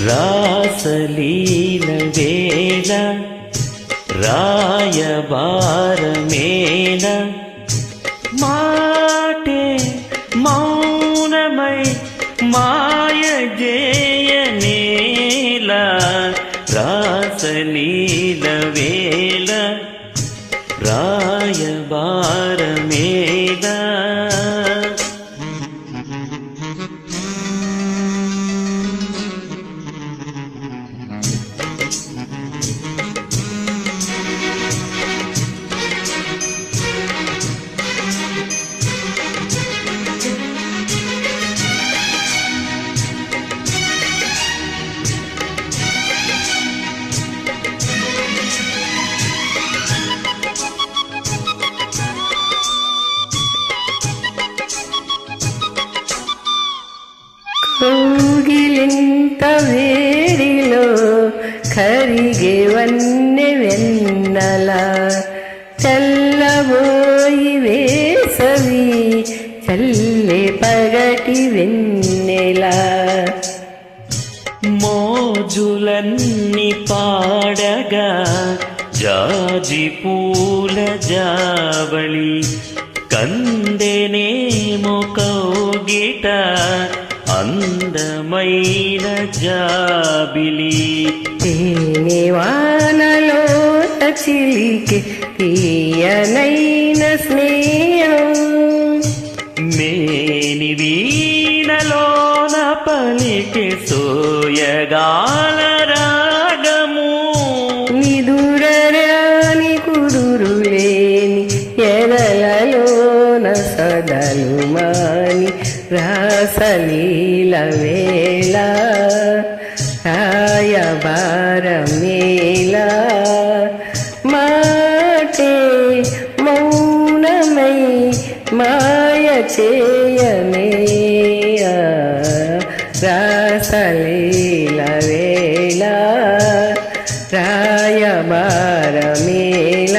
రాసలీల వేళ రాయబారమేల మాటే మౌనమై మాయ జేయనేల రాసలీల వేళ రాయబారమేల కోగిలింత వేడిలో కరిగే వన్నె వెన్నెల చల్లబోయి వేసవి చల్లే పగటి వెన్నెల మోజులన్నీ పాడగా జాజి పూల జావళి కందెనేమో కౌగిట అందమైన జాబిలి తేనె వానలో చిలికి తీయనైన స్నేహం మేని వీణలోన పలికే సోయగాల రాగము నిదురరాని కుదురులేని ఎరలలోన సదలు మాని రాసలీల వేళ రాయబారమేల మాటే మౌనమై మాయ చేయనేయ రాసలీల వేళ రాయబారమేల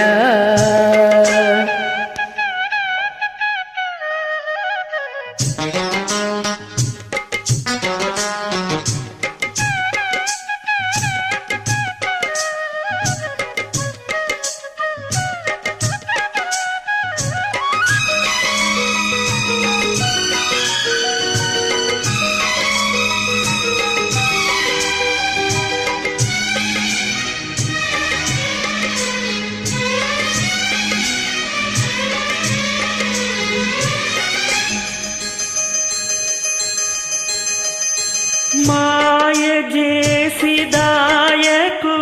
మాయ చేసి దాయకు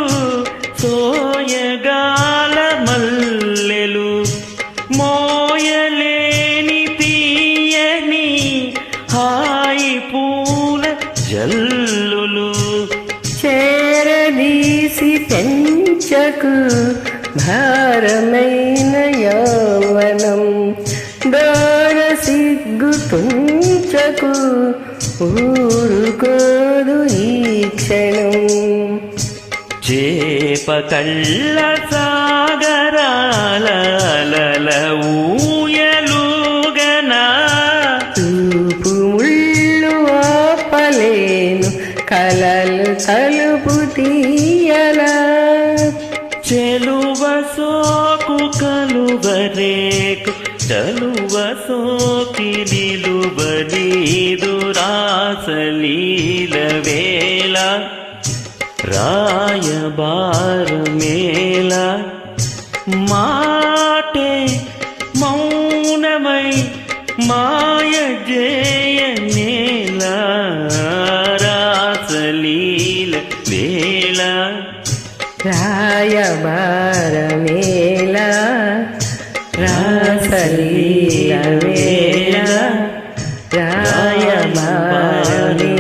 సోయగాల మల్లెలు మోయలేని తీయని హాయి పూల జల్లులు చేరదీసి పెంచకు భారమైన యౌవనం దాన సిగ్గు తుంచకు ఊరుకోదు ఈ క్షణం చేప కళ్ళ సాగరాల ఊయలుగనా తూపు ముళ్ళు ఆపలేను కలలు తలుపు తీయలా చెలువ సోకు కలువరేకు చలువ సోకి నిలువనీదు రాసలీల వేళ రాయబారమేల మాటే మౌనమై మాయ జేయనేల రాసలీల వేళ రాయబారమేల రాసలీల వేళ రాయబారమేల